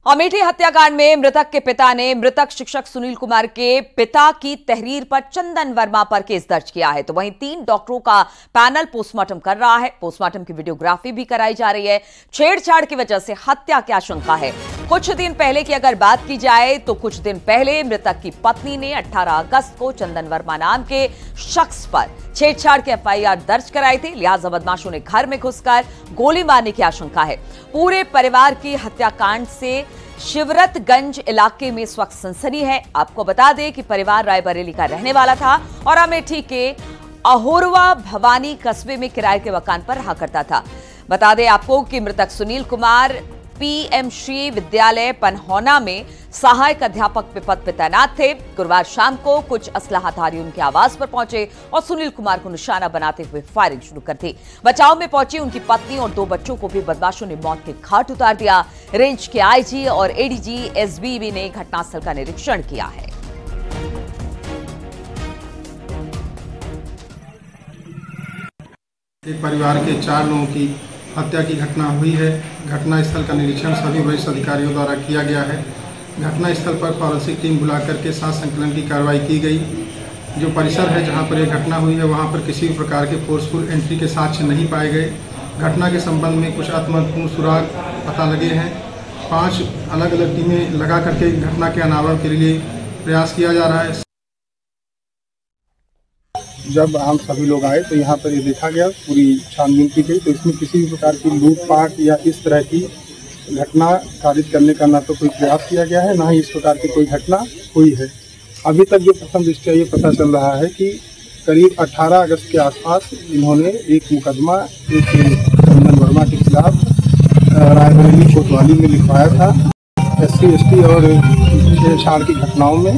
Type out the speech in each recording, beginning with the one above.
अमेठी हत्याकांड में मृतक के पिता ने मृतक शिक्षक सुनील कुमार के पिता की तहरीर पर चंदन वर्मा पर केस दर्ज किया है। तो वहीं 3 डॉक्टरों का पैनल पोस्टमार्टम कर रहा है। पोस्टमार्टम की वीडियोग्राफी भी कराई जा रही है। छेड़छाड़ की वजह से हत्या की आशंका है। कुछ दिन पहले की अगर बात की जाए तो कुछ दिन पहले मृतक की पत्नी ने 18 अगस्त को चंदन वर्मा नाम के शख्स पर छेड़छाड़ के एफआईआर दर्ज कराई थी। लिहाजा बदमाशों ने घर में घुसकर गोली मारने की आशंका है। पूरे परिवार की हत्याकांड से शिवरतगंज इलाके में इस वक्त सनसनी है। आपको बता दें कि परिवार रायबरेली का रहने वाला था और अमेठी के अहोरवा भवानी कस्बे में किराए के मकान पर रहा करता था। बता दें आपको कि मृतक सुनील कुमार पीएमश्री विद्यालय पनहौना में सहायक अध्यापक के पद पर तैनात थे। गुरुवार शाम को कुछ असलाहधारी उनके आवास पर पहुंचे और सुनील कुमार को निशाना बनाते हुए फायरिंग शुरू कर दी। बचाव में पहुंची उनकी पत्नी और 2 बच्चों को भी बदमाशों ने मौत के घाट उतार दिया। रेंज के आईजी और एडीजी एसबीबी ने घटनास्थल का निरीक्षण किया है। एक परिवार के 4 लोगों की हत्या की घटना हुई है। घटनास्थल का निरीक्षण सभी वरिष्ठ अधिकारियों द्वारा किया गया है। घटनास्थल पर फॉरेंसिक टीम बुलाकर के साथ संकलन की कार्रवाई की गई। जो परिसर है जहां पर यह घटना हुई है वहां पर किसी भी प्रकार के फोर्सफुल एंट्री के साक्ष्य नहीं पाए गए। घटना के संबंध में कुछ आत्महत्यापूर्ण सुराग पता लगे हैं। 5 अलग अलग टीमें लगा करके घटना के अनावरण के लिए प्रयास किया जा रहा है। जब हम सभी लोग आए तो यहाँ पर ये देखा गया, पूरी छानबीन की गई, तो इसमें किसी भी प्रकार की लूटपाट या इस तरह की घटना कारित करने का ना तो कोई प्रयास किया गया है, ना ही इस प्रकार की कोई घटना हुई है। अभी तक जो प्रथम दृष्टया ये पता चल रहा है कि करीब 18 अगस्त के आसपास इन्होंने एक मुकदमा एक चंदन वर्मा के खिलाफ रायबरेली कोतवाली में लिखवाया था। SC/ST और छेड़छाड़ की घटनाओं में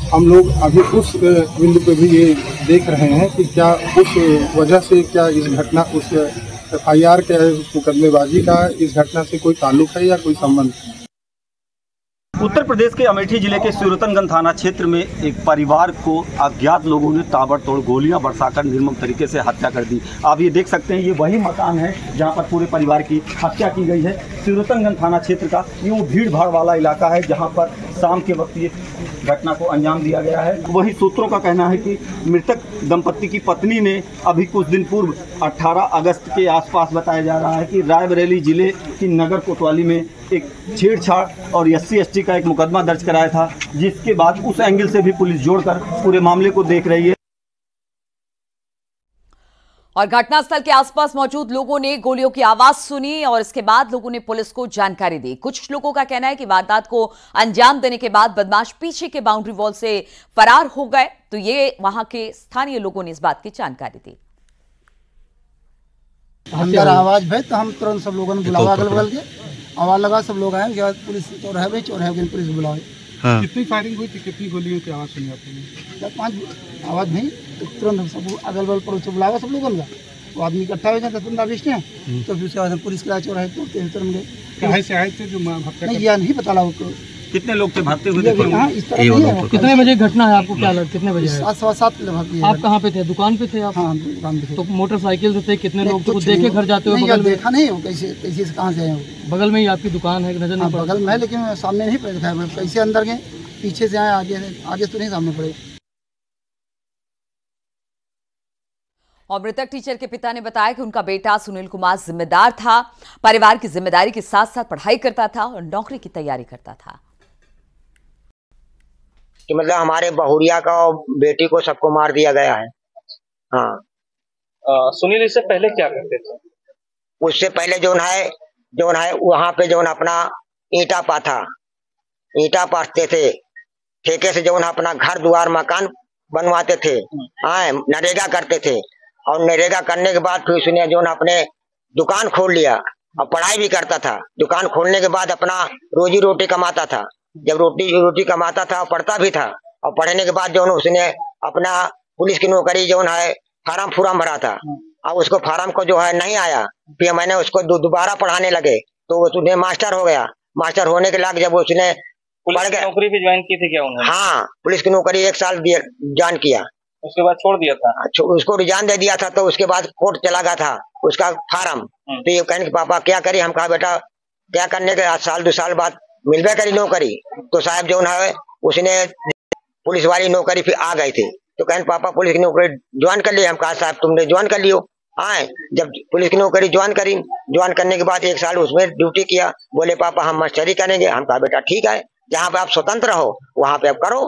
हम लोग अभी उस बिंदु पे भी ये देख रहे हैं कि क्या उस वजह से क्या इस घटना उस FIR के मुकदमेबाजी का इस घटना से कोई ताल्लुक है या कोई संबंध है। उत्तर प्रदेश के अमेठी जिले के शिवरतनगंज थाना क्षेत्र में एक परिवार को अज्ञात लोगों ने ताबड़तोड़ गोलियां बरसाकर निर्मम तरीके से हत्या कर दी। आप ये देख सकते हैं, ये वही मकान है जहां पर पूरे परिवार की हत्या की गई है। शिवरतनगंज थाना क्षेत्र का ये वो भीड़ भाड़ वाला इलाका है जहां पर शाम के वक्त ये घटना को अंजाम दिया गया है। वही सूत्रों का कहना है कि मृतक दंपत्ति की पत्नी ने अभी कुछ दिन पूर्व 18 अगस्त के आसपास बताया जा रहा है कि रायबरेली जिले की नगर कोतवाली में एक छेड़छाड़ और SC/ST का एक मुकदमा दर्ज कराया था, जिसके बाद उस एंगल से भी पुलिस जोड़कर पूरे मामले को देख रही है। और घटनास्थल के आसपास मौजूद लोगों ने गोलियों की आवाज सुनी और इसके बाद लोगों ने पुलिस को जानकारी दी। कुछ लोगों का कहना है कि वारदात को अंजाम देने के बाद बदमाश पीछे के बाउंड्री वॉल से फरार हो गए। तो ये वहां के स्थानीय लोगों ने इस बात की जानकारी दी। अंदर आवाज भाई तो हम तुरंत सब लोगों ने बुलावा, अगल बगल के आवाज लगा, सब लोग आए। पुलिस चौराहे पुलिस बुलाए। हाँ। कितनी फायरिंग हुई थी, कितनी गोलियों की आवाज़ सुनी आपने? 4-5 आवाज़ नहीं, तो तुरंत सब अगल बगल पर बुलावा, सब लोगों का वो आदमी इकट्ठा हो जाता 15-20 ने। तो फिर उसके बाद पुलिस के चौराहे तोड़ते तुरंत गए। कहाँ से आए थे जो नहीं यह नहीं पता लगा कितने लोग थे भागते हुए? कितने बजे घटना है, आपको क्या लगता है कितने बजे? 7-7 के भागती है। आप कहाँ पे थे, दुकान पे थे आप? हाँ दुकान पे थे। तो मोटरसाइकिल से थे, कितने लोग तो देखे घर जाते हुए? बगल देखा नहीं हो, कैसे से कहाँ से आए? बगल में ही आपकी दुकान है, नजर नहीं पड़ा? बगल में है लेकिन सामने नहीं पड़े दिखाया। कैसे अंदर गए, पीछे से आए, आगे तो नहीं सामने पड़े। और मृतक टीचर के पिता ने बताया कि उनका बेटा सुनील कुमार जिम्मेदार था, परिवार की जिम्मेदारी के साथ साथ पढ़ाई करता था और नौकरी की तैयारी करता था। कि मतलब हमारे बहुरिया का और बेटी को सबको मार दिया गया है। हाँ। सुनील इससे पहले क्या करते थे? उससे पहले जो है वहाँ पे जो अपना ईंटा पाथते थे, ठेके से जो अपना घर द्वार मकान बनवाते थे। हाँ, नरेगा करते थे और नरेगा करने के बाद फिर उसने जो अपने दुकान खोल लिया और पढ़ाई भी करता था। दुकान खोलने के बाद अपना रोजी रोटी कमाता था। जब रोटी कमाता था, पढ़ता भी था और पढ़ने के बाद जो उसने अपना पुलिस की नौकरी जो है फार्म भरा था। अब उसको फार्म को जो है नहीं आया, फिर मैंने उसको दोबारा पढ़ाने लगे तो उसने मास्टर हो गया। मास्टर होने के बाद जब उसने पुलिस की नौकरी भी ज्वाइन की थी क्या उन्होंने? हाँ, पुलिस की नौकरी 1 साल ज्वाइन किया, उसके बाद छोड़ दिया था। उसको रिजाइन दे दिया था। तो उसके बाद कोर्ट चला गया था उसका फार्म। तो ये कहने के पापा क्या करें, हम कहा बेटा क्या करने के, 1-2 साल बाद मिलवे करी नौकरी, तो साहब जो है उसने पुलिस वाली नौकरी फिर आ गए थे, तो कहने पापा पुलिस की नौकरी ज्वाइन कर लिया। हम कहा साहब तुमने ज्वाइन कर लियो। आए जब पुलिस की नौकरी ज्वाइन करी, ज्वाइन करने के बाद 1 साल उसमें ड्यूटी किया। बोले पापा हम मास्टरी करेंगे। हम कहा बेटा ठीक है, जहाँ पे आप स्वतंत्र हो वहां पे आप करो।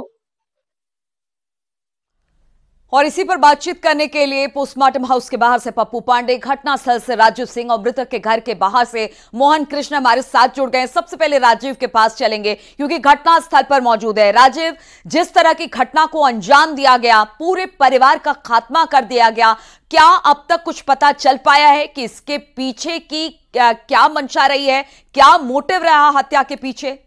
और इसी पर बातचीत करने के लिए पोस्टमार्टम हाउस के बाहर से पप्पू पांडे, घटनास्थल से राजीव सिंह और मृतक के घर के बाहर से मोहन कृष्ण हमारे साथ जुड़ गए। सबसे पहले राजीव के पास चलेंगे क्योंकि घटनास्थल पर मौजूद है। राजीव, जिस तरह की घटना को अंजाम दिया गया, पूरे परिवार का खात्मा कर दिया गया, क्या अब तक कुछ पता चल पाया है कि इसके पीछे की क्या मंशा रही है, क्या मोटिव रहा हत्या के पीछे?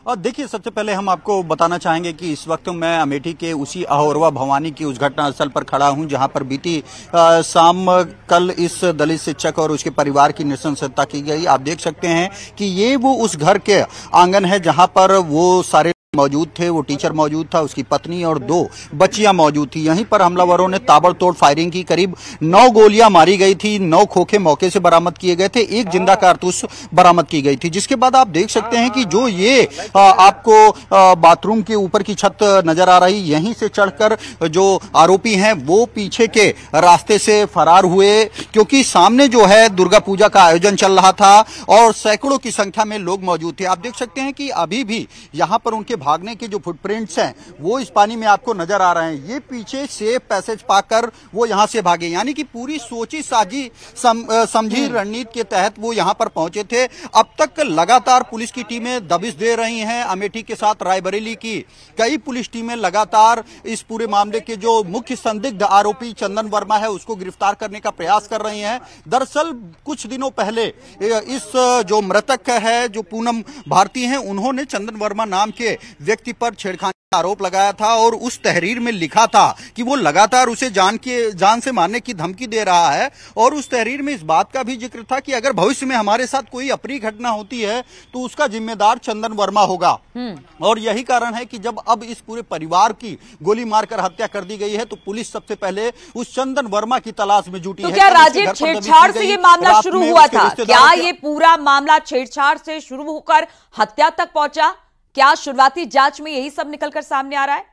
और देखिए, सबसे पहले हम आपको बताना चाहेंगे कि इस वक्त मैं अमेठी के उसी अहोरवा भवानी की उस घटनास्थल पर खड़ा हूं जहां पर बीती शाम कल इस दलित शिक्षक और उसके परिवार की नृशंसता की गई। आप देख सकते हैं कि ये वो उस घर के आंगन है जहां पर वो सारे मौजूद थे। वो टीचर मौजूद था, उसकी पत्नी और 2 बच्चियां मौजूद थी। यहीं पर हमलावरों ने ताबड़तोड़ फायरिंग की। करीब 9 गोलियां मारी गई थी। 9 खोखे मौके से बरामद किए गए थे। 1 जिंदा कारतूस बरामद की गई थी। जिसके बाद आप देख सकते हैं कि जो ये आपको बाथरूम के ऊपर की छत नजर आ रही, यहीं से चढ़कर जो आरोपी हैं वो पीछे के रास्ते से फरार हुए, क्योंकि सामने जो है दुर्गा पूजा का आयोजन चल रहा था और सैकड़ों की संख्या में लोग मौजूद थे। आप देख सकते हैं कि अभी भी यहां पर उनके भागने के जो फुटप्रिंट्स हैं वो इस पानी में आपको नजर आ रहे हैं। ये पीछे सेफ पैसेज पाकर वो यहां से भागे, यानी कि पूरी सोची साजी समझी रणनीति के तहत वो यहां पर पहुंचे थे। अब तक लगातार पुलिस की टीमें दबिश दे रही हैं। अमेठी के साथ रायबरेली की कई पुलिस टीमें लगातार इस पूरे मामले के जो मुख्य संदिग्ध आरोपी चंदन वर्मा है उसको गिरफ्तार करने का प्रयास कर रही हैं। दरअसल कुछ दिनों पहले इस जो मृतक है, जो पूनम भारती हैं, उन्होंने चंदन वर्मा नाम के व्यक्ति पर छेड़खानी का आरोप लगाया था और उस तहरीर में लिखा था कि वो लगातार उसे जान से मारने की धमकी दे रहा है। और उस तहरीर में इस बात का भी जिक्र था कि अगर भविष्य में हमारे साथ कोई अप्रिय घटना होती है तो उसका जिम्मेदार चंदन वर्मा होगा। और यही कारण है कि जब अब इस पूरे परिवार की गोली मारकर हत्या कर दी गई है तो पुलिस सबसे पहले उस चंदन वर्मा की तलाश में जुटी है। क्या राजीव, छेड़छाड़ से ये मामला शुरू हुआ था? क्या ये पूरा मामला छेड़छाड़ से शुरू होकर हत्या तक पहुंचा? क्या शुरुआती जांच में यही सब निकलकर सामने आ रहा है?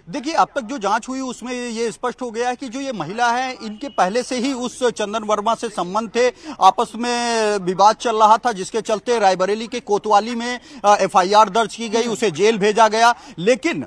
देखिए, अब तक जो जांच हुई उसमें ये स्पष्ट हो गया है कि जो ये महिला है, इनके पहले से ही उस चंदन वर्मा से संबंध थे। आपस में विवाद चल रहा था जिसके चलते रायबरेली के कोतवाली में FIR दर्ज की गई, उसे जेल भेजा गया। लेकिन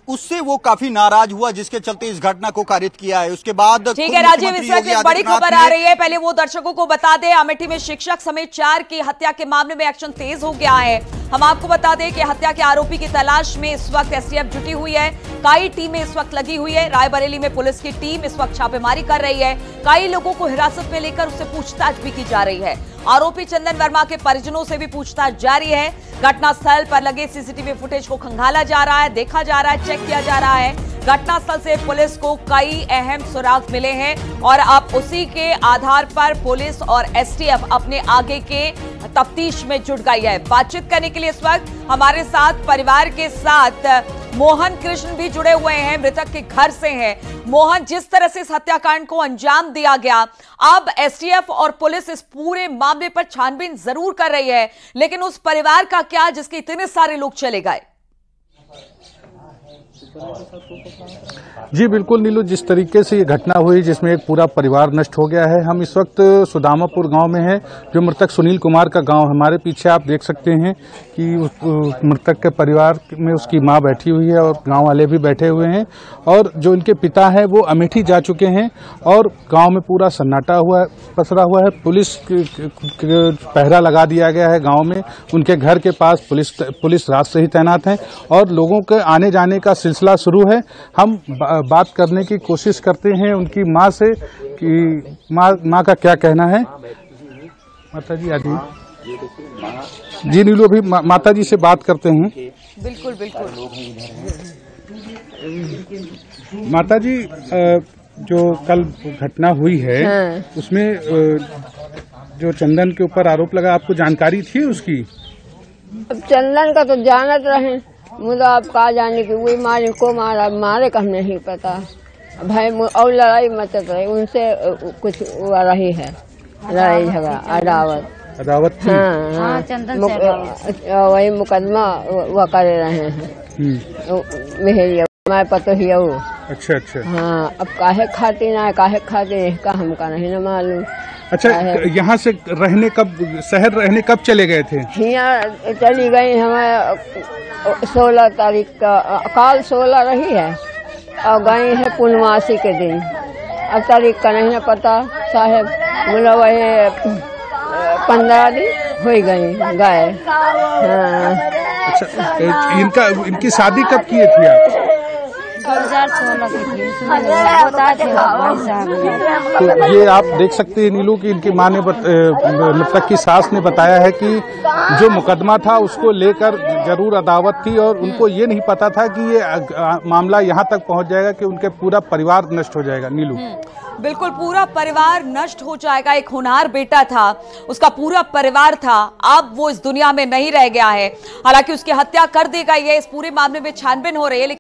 उससे वो काफी नाराज हुआ जिसके चलते इस घटना को कारित किया है। उसके बाद ठीक है राजीव, इस वक्त एक बड़ी खबर आ रही है। पहले वो दर्शकों को बता दें, अमेठी में शिक्षक समेत 4 की हत्या के मामले में एक्शन तेज हो गया है। हम आपको बता दें कि हत्या के आरोपी की तलाश में इस वक्त STF जुटी हुई है। कई टीमें इस वक्त लगी हुई है। रायबरेली में पुलिस की टीम इस वक्त छापेमारी कर रही है। कई लोगों को हिरासत में लेकर उससे पूछताछ भी की जा रही है। आरोपी चंदन वर्मा के परिजनों से भी पूछताछ जारी है। घटनास्थल पर लगे CCTV फुटेज को खंगाला जा रहा है, देखा जा रहा है, चेक किया जा रहा है। घटनास्थल से पुलिस को कई अहम सुराग मिले हैं और अब उसी के आधार पर पुलिस और STF अपने आगे के तफ्तीश में जुट गई है। बातचीत करने के लिए इस वक्त हमारे साथ परिवार के साथ मोहन कृष्ण भी जुड़े हुए हैं, मृतक के घर से हैं। मोहन, जिस तरह से इस हत्याकांड को अंजाम दिया गया, अब STF और पुलिस इस पूरे मामले पर छानबीन जरूर कर रही है, लेकिन उस परिवार का क्या जिसके इतने सारे लोग चले गए? जी बिल्कुल नीलू, जिस तरीके से ये घटना हुई जिसमें एक पूरा परिवार नष्ट हो गया है। हम इस वक्त सुदामापुर गांव में हैं, जो मृतक सुनील कुमार का गांव। हमारे पीछे आप देख सकते हैं कि मृतक के परिवार में उसकी मां बैठी हुई है और गांव वाले भी बैठे हुए हैं। और जो इनके पिता हैं वो अमेठी जा चुके हैं और गांव में पूरा सन्नाटा पसरा हुआ है। पुलिस पहरा लगा दिया गया है गाँव में। उनके घर के पास पुलिस रात से ही तैनात है और लोगों के आने जाने का सिलसिला शुरू है। हम बात करने की कोशिश करते हैं उनकी मां से कि मां का क्या कहना है। माता जी आदि जी नीलू, अभी माता जी से बात करते हैं। बिल्कुल बिल्कुल। माता जी, जो कल घटना हुई है उसमें जो चंदन के ऊपर आरोप लगा, आपको जानकारी थी उसकी? अब चंदन का तो जानत रहे, मुझे आप कहा जाने की वही मारे को मारे का नहीं पता भाई। और लड़ाई मचत रही, उनसे कुछ हुआ रही है। लड़ाई झगड़ा अदावत थी। हाँ, वही मुकदमा वो करे रहे हैं। मेहरिया हमारे पतो ही वो। अच्छा अच्छा। हाँ, अब काहे खाती ना काहे खाती इसका हमका नहीं न मालूम। अच्छा, यहाँ से रहने कब, शहर रहने कब चले गए थे? यहाँ चली गई हमें 16 तारीख का, काल 16 रही है और गई है पूर्णमासी के दिन। अब तारीख का नहीं न पता साहेब, बोला वही 15 दिन हो गई गए। हाँ। अच्छा, इनकी शादी कब किए थे आप? 2016 तो ये आप देख सकते हैं नीलू कि इनकी माँ ने मृतक की सास ने बताया है कि जो मुकदमा था उसको लेकर जरूर अदावत थी और उनको ये नहीं पता था कि ये मामला यहाँ तक पहुँच जाएगा कि उनके पूरा परिवार नष्ट हो जाएगा। नीलू, बिल्कुल पूरा परिवार नष्ट हो जाएगा। एक होनहार बेटा था, उसका पूरा परिवार था, अब वो इस दुनिया में नहीं रह गया है। हालांकि उसकी हत्या कर दी गई है। इस पूरे मामले में छानबीन हो रही है।